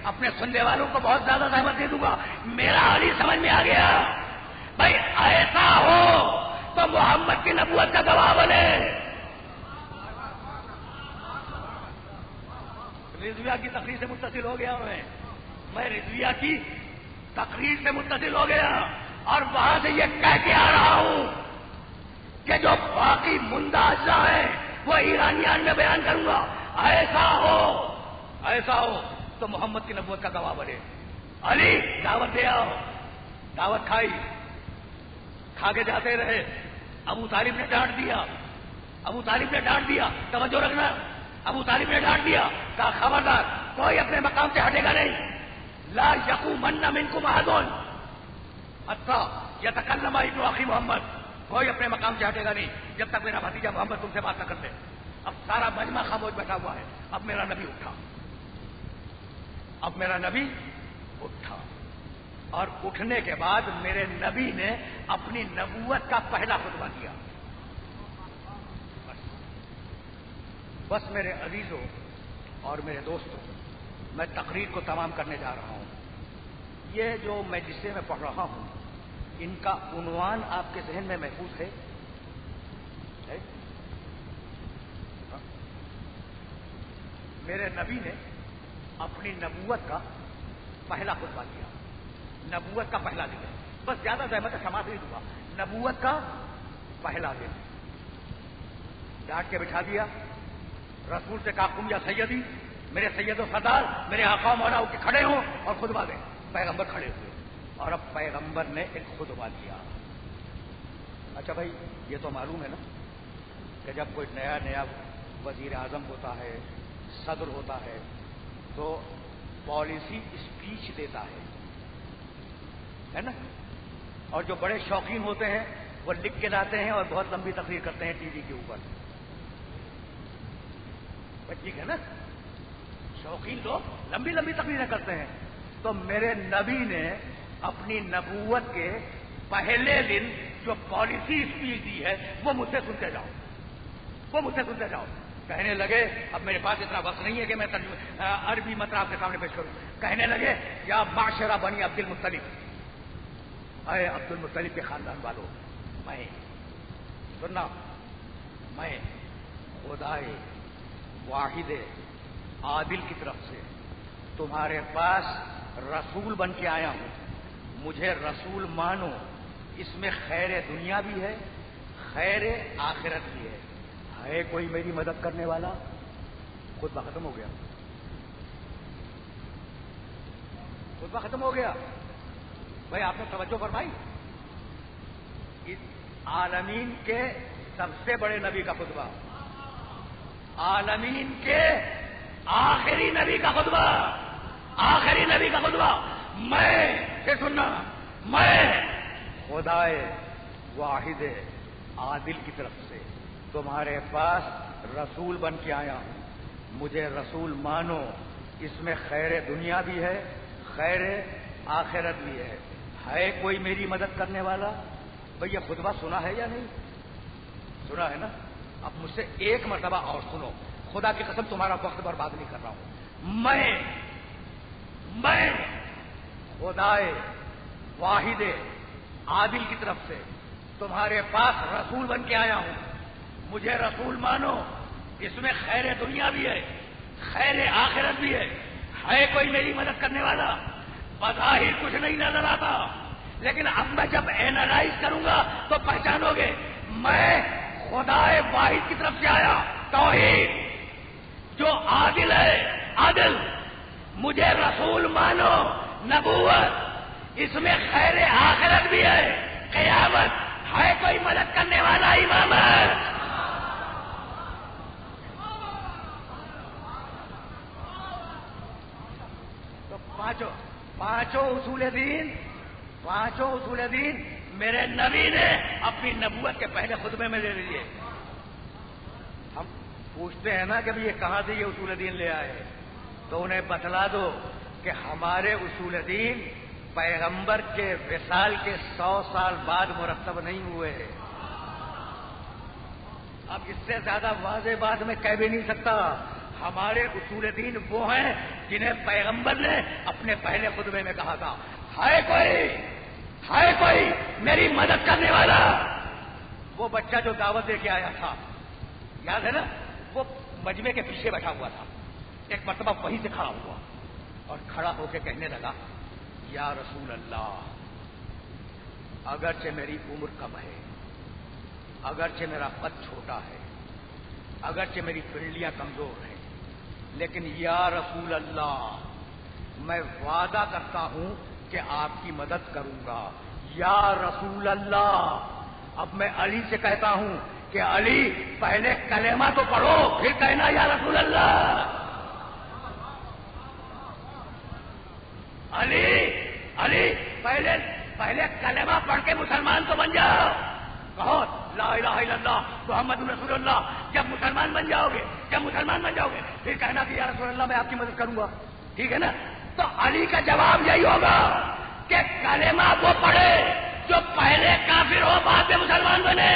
اپنے سننے والوں کو بہت زیادہ زحمت دے دوں گا. میرا علی سمجھ میں آ گیا. بھائی ایسا ہو تو محمد کی نبوت کا گواہ بنے. رضویہ کی تقریر سے متصل ہو گیا میں رضویہ کی تقریر سے متصل ہو گیا اور وہاں سے یہ کہہ کے آ رہا ہوں کہ جو باقی مندہ اجزاء ہیں وہ ایرانیان میں بیان کروں گا. ایسا ہو تو محمد کی نبوت کا گواہ بنے. علی دعوت دے آؤ. دعوت کھائی, کھا کے جاتے رہے. ابو طالب نے ڈانٹ دیا. توجہ رکھنا. ابو طالب نے ڈانٹ دیا, کہا خبردار کوئی اپنے مقام سے ہٹے گا نہیں. لا یقومن منکم احد حتی یتکلم ابن اخی محمد. کوئی اپنے مقام سے ہٹے گا نہیں جب تک میرا بھتیجا محمد تم سے بات نہ کرتے. اب سارا مجمع خاموش بیٹھا ہوا ہے. اب میرا نبی اٹھا اور اٹھنے کے بعد میرے نبی نے اپنی نبوت کا پہلا خطبہ دیا. بس میرے عزیزوں اور میرے دوستوں, میں تقریر کو تمام کرنے جا رہا ہوں. یہ جو میں جسے میں پڑھ رہا ہوں ان کا عنوان آپ کے ذہن میں محفوظ ہے؟ میرے نبی نے اپنی نبوت کا پہلا خطبہ دیا. نبوت کا پہلا دن, بس زیادہ زحمت سماعت نہیں دوں گا. نبوت کا پہلا دن ڈانٹ کے بٹھا دیا. رسول سے کہا تم یا سیدی, میرے سید و سردار, میرے آقا مولا کے کھڑے ہوں اور خطبہ دیں. پیغمبر کھڑے ہوئے اور اب پیغمبر نے ایک خطبہ دیا. اچھا بھائی, یہ تو معلوم ہے نا کہ جب کوئی نیا وزیر اعظم ہوتا ہے, صدر ہوتا ہے, تو پالیسی اسپیچ دیتا ہے نا. اور جو بڑے شوقین ہوتے ہیں وہ لکھ کے لاتے ہیں اور بہت لمبی تقریر کرتے ہیں ٹی وی کے اوپر. ٹھیک ہے نا, شوقین لوگ لمبی تقریریں کرتے ہیں. تو میرے نبی نے اپنی نبوت کے پہلے دن جو پالیسی اسپیچ دی ہے وہ مجھ سے سنتے جاؤ. کہنے لگے, اب میرے پاس اتنا وقت نہیں ہے کہ میں عربی مطلب آپ کے سامنے پیش کروں. کہنے لگے یا معاشرہ بنی عبد المطلب, اے عبد المطلب کے خاندان والوں, میں خدائے واحد عادل کی طرف سے تمہارے پاس رسول بن کے آیا ہوں. مجھے رسول مانو, اس میں خیر دنیا بھی ہے, خیر آخرت بھی ہے. ہے کوئی میری مدد کرنے والا؟ خطبہ ختم ہو گیا. بھائی آپ نے توجہ فرمائی, اس عالمین کے سب سے بڑے نبی کا خطبہ, عالمین کے آخری نبی کا خطبہ, میں خدائے واحد عادل کی طرف سے تمہارے پاس رسول بن کے آیا ہوں. مجھے رسول مانو, اس میں خیر دنیا بھی ہے, خیر آخرت بھی ہے. ہے کوئی میری مدد کرنے والا؟ بھئی یہ خطبہ سنا ہے یا نہیں؟ سنا ہے نا. اب مجھ سے ایک مرتبہ اور سنو, خدا کی قسم تمہارا وقت برباد نہیں کر رہا ہوں. میں خدائے واحد عادل کی طرف سے تمہارے پاس رسول بن کے آیا ہوں. مجھے رسول مانو, اس میں خیر دنیا بھی ہے, خیر آخرت بھی ہے. ہے کوئی میری مدد کرنے والا؟ بظاہر کچھ نہیں نظر آتا, لیکن اب میں جب اینالائز کروں گا تو پہچانو گے. میں خدائے واحد کی طرف سے آیا, توحید جو عادل ہے, عادل. مجھے رسول مانو, نبوت, اس میں خیر آخرت بھی ہے, قیامت. ہے کوئی مدد کرنے والا؟ امامت. تو پانچوں اصول دین میرے نبی نے اپنی نبوت کے پہلے خطبے میں لے لیے. ہم پوچھتے ہیں نا کہ یہ کہاں سے یہ اصول دین لے آئے, تو انہیں بتلا دو کہ ہمارے اصول دین پیغمبر کے وصال کے 100 سال بعد مرتب نہیں ہوئے. اب اس سے زیادہ واضح بات میں کہہ بھی نہیں سکتا. ہمارے اصول دین وہ ہیں جنہیں پیغمبر نے اپنے پہلے خطبے میں کہا تھا، ہے کوئی میری مدد کرنے والا؟ وہ بچہ جو دعوت دے کے آیا تھا، یاد ہے نا، وہ مجمع کے پیچھے بیٹھا ہوا تھا، ایک مرتبہ وہیں سے کھڑا ہوا اور کھڑا ہو کے کہنے لگا، یا رسول اللہ، اگرچہ میری عمر کم ہے، اگرچہ میرا قد چھوٹا ہے، اگرچہ میری پنڈلیاں کمزور ہیں، لیکن یا رسول اللہ میں وعدہ کرتا ہوں کہ آپ کی مدد کروں گا۔ یا رسول اللہ، اب میں علی سے کہتا ہوں کہ علی پہلے کلمہ تو پڑھو پھر کہنا یا رسول اللہ۔ علی پہلے کلمہ پڑھ کے مسلمان تو بن جاؤ، کہو لا الہ الا اللہ محمد رسول اللہ۔ جب مسلمان بن جاؤ گے پھر کہنا کہ یا رسول اللہ میں آپ کی مدد کروں گا، ٹھیک ہے نا؟ تو علی کا جواب یہی ہوگا کہ کلمہ وہ پڑھے جو پہلے کافر ہو بعد میں مسلمان بنے۔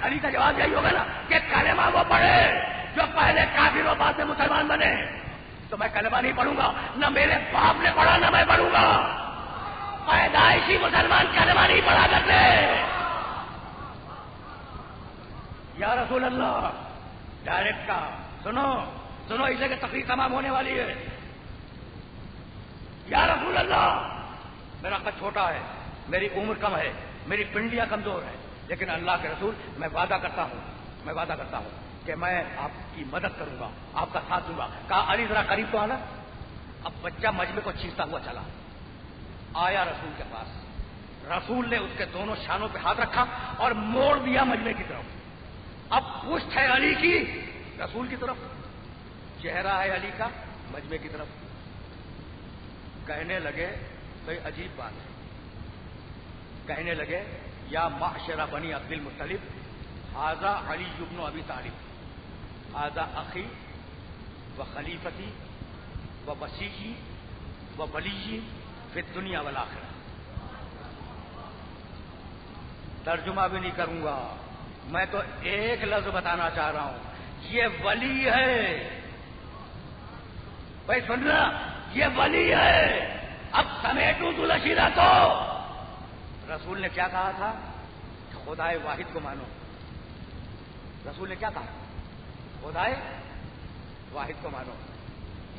علی کا جواب یہی ہوگا نا کہ کلمہ وہ پڑھے جو پہلے کافر ہو بعد میں مسلمان بنے۔ تو میں کلمہ نہیں پڑھوں گا، نہ میرے باپ نے پڑھا نہ میں پڑھوں گا، پیدائشی مسلمان کلمہ نہیں پڑھا کرتے۔ یا رسول اللہ ڈائریکٹ کا سنو اسے کہ تقریر تمام ہونے والی ہے۔ یا رسول اللہ میرا قد چھوٹا ہے، میری عمر کم ہے، میری پنڈلیاں کمزور ہے، لیکن اللہ کے رسول میں وعدہ کرتا ہوں کہ میں آپ کی مدد کروں گا، آپ کا ساتھ دوں گا۔ کہا علی ذرا قریب تو آنا۔ اب بچہ مجمع کو چیرتا ہوا چلا آیا رسول کے پاس، رسول نے اس کے دونوں شانوں پہ ہاتھ رکھا اور موڑ دیا مجمع کی طرف۔ اب پشت ہے علی کی رسول کی طرف، چہرہ ہے علی کا مجمع کی طرف۔ کہنے لگے کوئی عجیب بات ہے، کہنے لگے یا معشر بنی عبد المطلب ھذا علی بن ابی طالب ھذا اخی و خلیفتی و وصیی و ولی فی الدنیا والآخرہ۔ ترجمہ بھی نہیں کروں گا، میں تو ایک لفظ بتانا چاہ رہا ہوں، یہ ولی ہے۔ بھائی سننا، یہ ولی ہے۔ اب سمیٹوں تو لشیرہ کو رسول نے کیا کہا تھا؟ خدائے واحد کو مانو۔ رسول نے کیا کہا؟ خدائے واحد کو مانو۔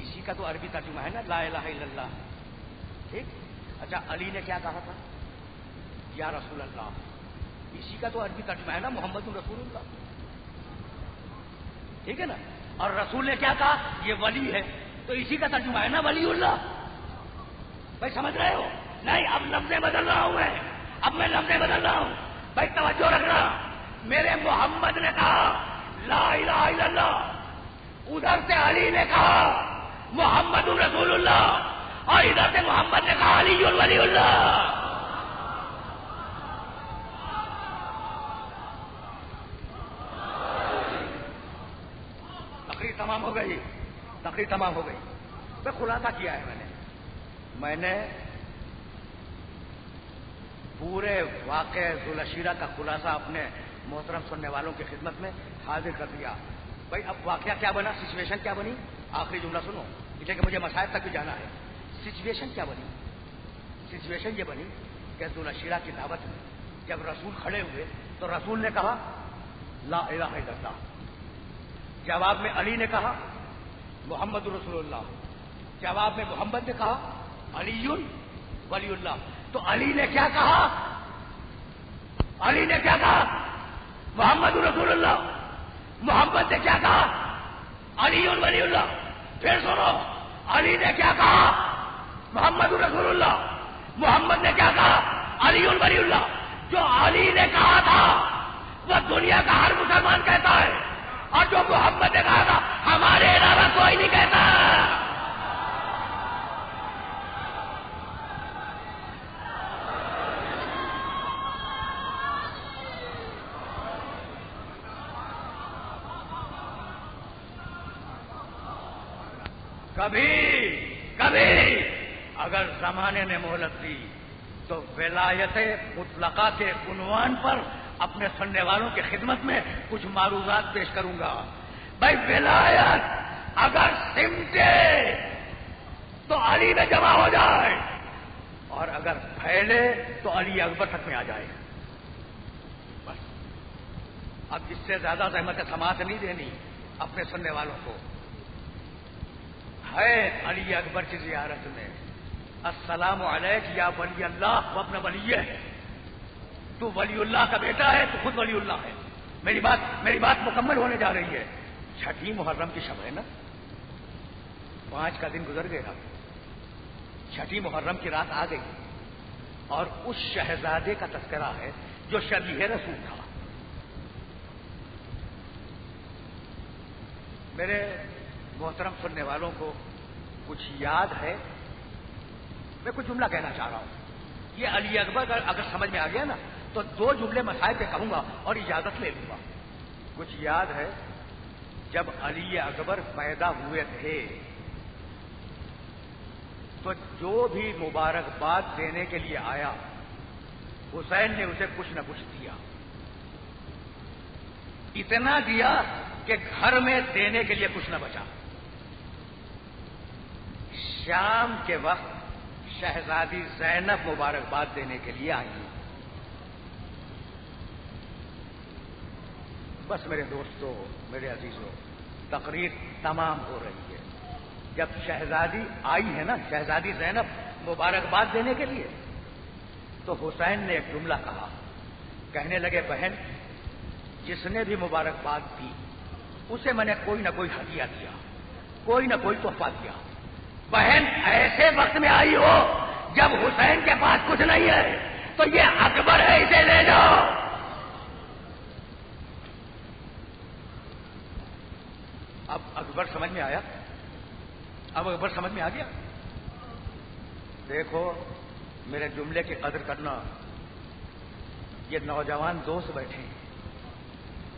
اسی کا تو عربی ترجمہ ہے نا، لا الہ الا اللہ، ٹھیک؟ اچھا علی نے کیا کہا تھا؟ یا رسول اللہ، اسی کا تو عربی ترجمہ ہے نا، محمد رسول اللہ، ٹھیک ہے نا؟ اور رسول نے کیا کہا؟ یہ ولی ہے، تو اسی کا ترجمہ ہے نا ولی اللہ۔ بھائی سمجھ رہے ہو؟ نہیں، اب لفظیں بدل رہا ہوں میں، اب میں لفظیں بدل رہا ہوں۔ بھائی توجہ رکھنا، میرے محمد نے کہا لا الہ الا اللہ، ادھر سے علی نے کہا محمد رسول اللہ، اور ادھر سے محمد نے کہا علی ولی اللہ۔ تقریر تمام ہو گئی۔ میں خلاصہ کیا ہے میں نے پورے واقعہ ذوالعشیرہ کا خلاصہ اپنے محترم سننے والوں کی خدمت میں حاضر کر دیا۔ بھائی اب واقعہ کیا بنا، سچویشن کیا بنی؟ آخری جملہ سنو، اس لیے کہ مجھے مسائل تک بھی جانا ہے۔ سچویشن کیا بنی؟ سچویشن یہ بنی کہ ذوالعشیرہ کی دعوت میں جب رسول کھڑے ہوئے تو رسول نے کہا لا الہ الا اللہ، جواب میں علی نے کہا محمد رسول اللہ، جواب میں محمد نے کہا علی ولی اللہ۔ تو علی نے کیا کہا؟ محمد رسول اللہ۔ محمد نے کیا کہا؟ علی ولی اللہ۔ پھر سنو، علی نے کیا کہا؟ محمد رسول اللہ۔ محمد نے کیا کہا؟ علی ولی اللہ۔ جو علی نے کہا تھا وہ دنیا کا ہر مسلمان کہتا ہے، اور جو محمد نے کہا تھا ہمارے علاوہ کوئی نہیں کہتا۔ کبھی کبھی اگر زمانے نے مہلت دی تو ولایت مطلقہ کے عنوان پر اپنے سننے والوں کی خدمت میں کچھ معروضات پیش کروں گا. بھائی ولایت اگر سمٹے تو علی میں جمع ہو جائے اور اگر پھیلے تو علی اکبر تک میں آ جائے. بس اب اس سے زیادہ زحمت سماعت نہیں دینی اپنے سننے والوں کو. ہے علی اکبر کی زیارت میں السلام علیک یا ولی اللہ و ابن ولی ہے. تو ولی اللہ کا بیٹا ہے تو خود ولی اللہ ہے. میری بات مکمل ہونے جا رہی ہے. چھٹی محرم کی شب ہے نا, 5 کا دن گزر گیا, چھٹی محرم کی رات آ گئی اور اس شہزادے کا تذکرہ ہے جو شبیہ رسول تھا. میرے محترم سننے والوں کو کچھ یاد ہے؟ میں کچھ جملہ کہنا چاہ رہا ہوں. یہ علی اکبر اگر سمجھ میں آ گیا نا تو 2 جملے مسائل پہ کہوں گا اور اجازت لے لوں گا. کچھ یاد ہے جب علی اکبر پیدا ہوئے تھے تو جو بھی مبارکباد دینے کے لیے آیا حسین نے اسے کچھ نہ کچھ دیا. اتنا دیا کہ گھر میں دینے کے لیے کچھ نہ بچا. شام کے وقت شہزادی زینب مبارکباد دینے کے لیے آئی. بس میرے دوستوں, میرے عزیزوں, تقریر تمام ہو رہی ہے. جب شہزادی آئی ہے نا, شہزادی زینب مبارکباد دینے کے لیے, تو حسین نے ایک جملہ کہا. کہنے لگے بہن جس نے بھی مبارکباد دی اسے میں نے کوئی نہ کوئی ہدیہ دیا, کوئی نہ کوئی تحفہ دیا. بہن ایسے وقت میں آئی ہو جب حسین کے پاس کچھ نہیں ہے تو یہ اکبر ہے, اسے لے جاؤ. اب اکبر سمجھ میں آیا؟ اب اکبر سمجھ میں آ گیا؟ دیکھو میرے جملے کی قدر کرنا. یہ نوجوان دوست بیٹھے ہیں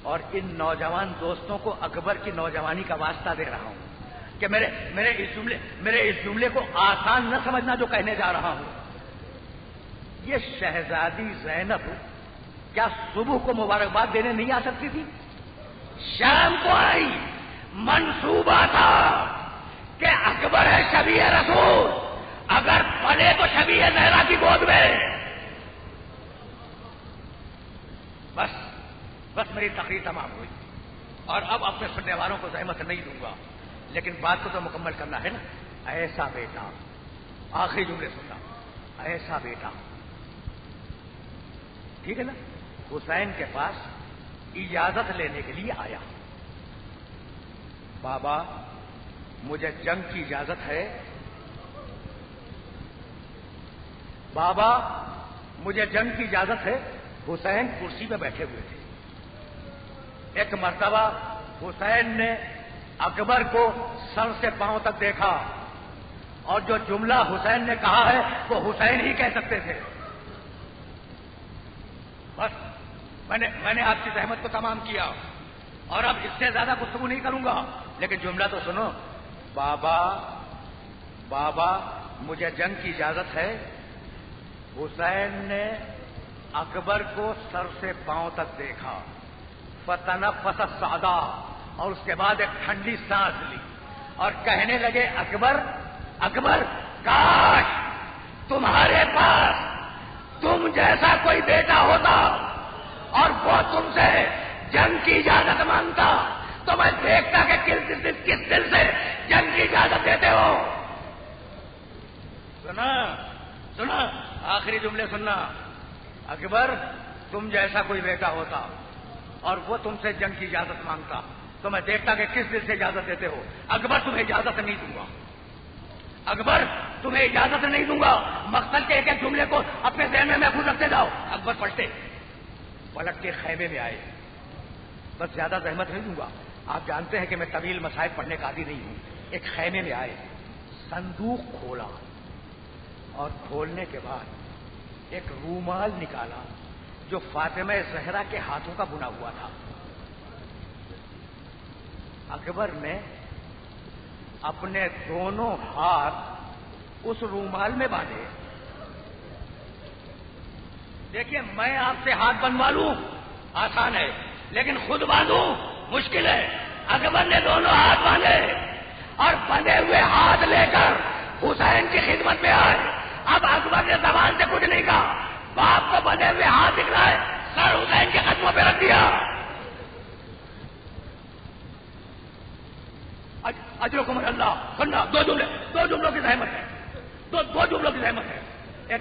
اور ان نوجوان دوستوں کو اکبر کی نوجوانی کا واسطہ دے رہا ہوں کہ میرے اس جملے کو آسان نہ سمجھنا جو کہنے جا رہا ہوں. یہ شہزادی زینب کیا صبح کو مبارکباد دینے نہیں آ سکتی تھی؟ شام کو آئی. منصوبہ تھا کہ اکبر ہے شبیہ رسول, اگر پلے تو شبیہ زہرا کی گود میں. بس میری تقریر تمام ہوئی اور اب اپنے سننے والوں کو زحمت نہیں دوں گا, لیکن بات کو تو مکمل کرنا ہے نا. ایسا بیٹا, آخری جملے سننا, ایسا بیٹا, ٹھیک ہے نا. حسین کے پاس اجازت لینے کے لیے آیا. بابا مجھے جنگ کی اجازت ہے, بابا مجھے جنگ کی اجازت ہے. حسین کرسی پہ بیٹھے ہوئے تھے. ایک مرتبہ حسین نے اکبر کو سر سے پاؤں تک دیکھا اور جو جملہ حسین نے کہا ہے وہ حسین ہی کہہ سکتے تھے. بس میں نے آپ کی زحمت کو تمام کیا اور اب اس سے زیادہ گفتگو نہیں کروں گا, لیکن جملہ تو سنو. بابا مجھے جنگ کی اجازت ہے. حسین نے اکبر کو سر سے پاؤں تک دیکھا, فتنفس السعدا, اور اس کے بعد ایک ٹھنڈی سانس لی اور کہنے لگے اکبر کاش تمہارے پاس تم جیسا کوئی بیٹا ہوتا اور وہ تم سے جنگ کی اجازت مانگتا تو میں دیکھتا کہ کس دل سے جنگ کی اجازت دیتے ہو. سنا آخری جملے سننا. اکبر تم جیسا کوئی بیٹا ہوتا اور وہ تم سے جنگ کی اجازت مانگتا تو میں دیکھتا کہ کس دل سے اجازت دیتے ہو. اکبر تمہیں اجازت نہیں دوں گا, اکبر تمہیں اجازت نہیں دوں گا. مقصد کے ایک ایک جملے کو اپنے ذہن میں محفوظ رکھتے جاؤ. اکبر پلٹ کے خیمے میں آئے. بس زیادہ زحمت نہیں دوں گا, آپ جانتے ہیں کہ میں طویل مسائل پڑھنے کا عادی نہیں ہوں. ایک خیمے میں آئے, صندوق کھولا اور کھولنے کے بعد ایک رومال نکالا جو فاطمہ زہرا کے ہاتھوں کا بنا ہوا تھا. اکبر نے اپنے دونوں ہاتھ اس رومال میں باندھے. دیکھیے میں آپ سے ہاتھ بنوا لوں آسان ہے، لیکن خود باندھوں مشکل ہے. اکبر نے دونوں ہاتھ باندھے اور بندھے ہوئے ہاتھ لے کر حسین کی خدمت میں آئے. اب اکبر نے زبان سے کچھ نہیں کہا، باپ کو بندھے ہوئے ہاتھ دکھلائے، سر حسین کے قدموں پہ رکھ دیا. اجرکم اللہ. سننا، دو جملوں کی زحمت ہے، دو جملوں کی زحمت ہے. ایک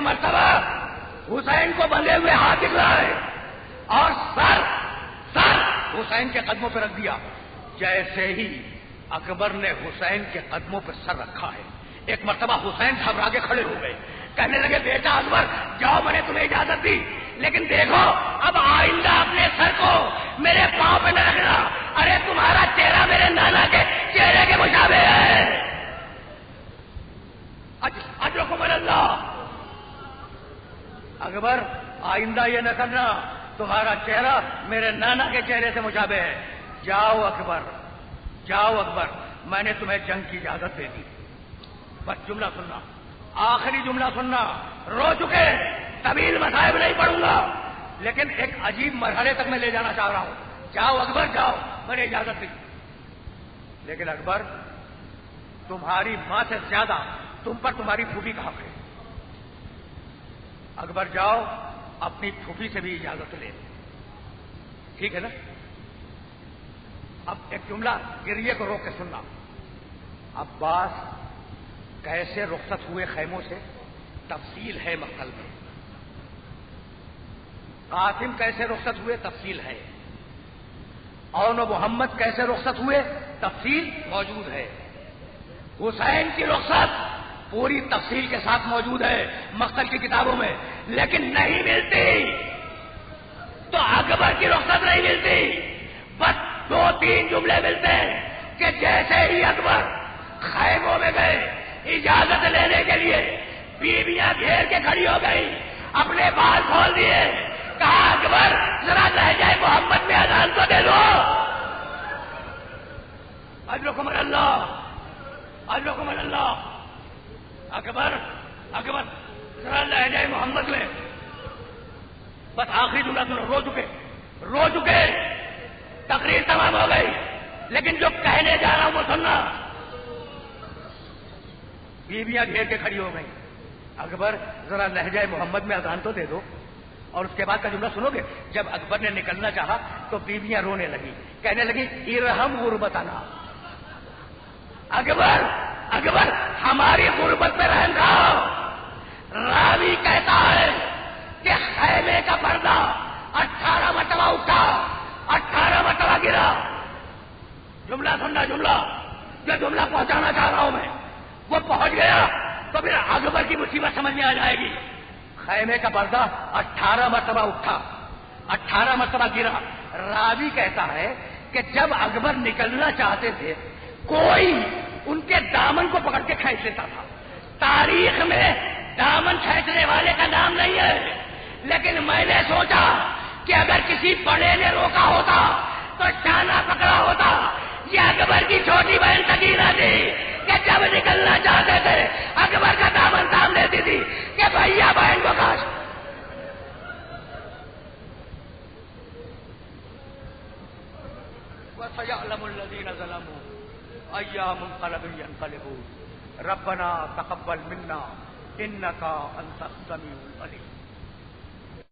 مرتبہ حسین کو بندھے ہوئے ہاتھ دکھلائے اور سر حسین کے قدموں پہ رکھ دیا. جیسے ہی اکبر نے حسین کے قدموں پہ سر رکھا ہے، ایک مرتبہ حسین گھبرا کے کھڑے ہو گئے، کہنے لگے بیٹا اکبر جاؤ، میں نے تمہیں اجازت دی، لیکن دیکھو اب آئندہ اپنے سر کو میرے پاؤں پہ نہ رکھنا. ارے تمہارا چہرہ میرے نانا کے چہرے کے مشابہ ہے. اجرکم اللہ. اکبر آئندہ یہ نہ کرنا، تمہارا چہرہ میرے نانا کے چہرے سے مشابہ ہے. جاؤ اکبر، میں نے تمہیں جنگ کی اجازت دے دی. بس جملہ سننا، آخری جملہ سننا. رو چکے، طویل مصائب نہیں پڑھوں گا، لیکن ایک عجیب مرحلے تک میں لے جانا چاہ رہا ہوں. جاؤ اکبر جاؤ، میں نے اجازت دی. لیکن اکبر تمہاری ماں سے زیادہ تم پر تمہاری پھوپھی کا حق ہے. اکبر جاؤ اپنی پھوپھی سے بھی اجازت لے. ٹھیک ہے نا؟ اب ایک جملہ گریے کو روک کے سننا. عباس کیسے رخصت ہوئے خیموں سے تفصیل ہے مقتل میں. قاسم کیسے رخصت ہوئے تفصیل ہے. اون و محمد کیسے رخصت ہوئے تفصیل موجود ہے. حسین کی رخصت پوری تفصیل کے ساتھ موجود ہے مقتل کی کتابوں میں، لیکن نہیں ملتی تو اکبر کی رخصت نہیں ملتی. بس 2-3 جملے ملتے ہیں کہ جیسے ہی اکبر خیموں میں گئے اجازت لینے کے لیے، بیویاں گھیر کے کھڑی ہو گئی، اپنے بال کھول دیے، کہا اکبر ذرا لہجہ محمد میں اذان تو دے دو. اجرکم اللہ. اکبر ذرا لہجہ محمد میں. بس آخری جملہ سنو. رو چکے، تقریر تمام ہو گئی، لیکن جو کہنے جا رہا ہوں وہ سننا. بیویاں گھیر کے کھڑی ہو گئی، اکبر ذرا لہجہ محمد میں اذان تو دے دو. اور اس کے بعد کا جملہ سنو گے. جب اکبر نے نکلنا چاہا تو بیویاں رونے لگی، کہنے لگی ارحم غربتنا. اکبر ہماری غربت پہ رحم کھاؤ. راوی کہتا ہے کہ خیمے کا پردہ 18 مرتبہ اٹھا، 18 مرتبہ گرا. جملہ سننا، جو جملہ پہنچانا چاہ رہا ہوں میں وہ پہنچ گیا تو پھر اکبر کی مصیبت سمجھ میں آ جائے گی. خیمے کا پردہ 18 مرتبہ اٹھا، 18 مرتبہ گرا. راوی کہتا ہے کہ جب اکبر نکلنا چاہتے تھے کوئی ان کے دامن کو پکڑ کے کھینچ لیتا تھا. تاریخ میں دامن کھینچنے والے کا نام نہیں ہے، لیکن میں نے سوچا کہ اگر کسی بڑے نے روکا ہوتا تو شانہ پکڑا ہوتا. یہ اکبر کی چھوٹی بہن سکینہ تھی کہ جب نکلنا چاہتے تھے اکبر کا دامن تھام لیتی تھی کہ بھیا بہن کو کاش. وَسَيَعْلَمُ الَّذِينَ ظَلَمُوا أَيَّ مُنقَلَبٍ يَنقَلِبُونَ رَبَّنَا تَقَبَّلْ مِنَّا إِنَّكَ أَنْتَ السَّمِيعُ الْعَلِيمُ.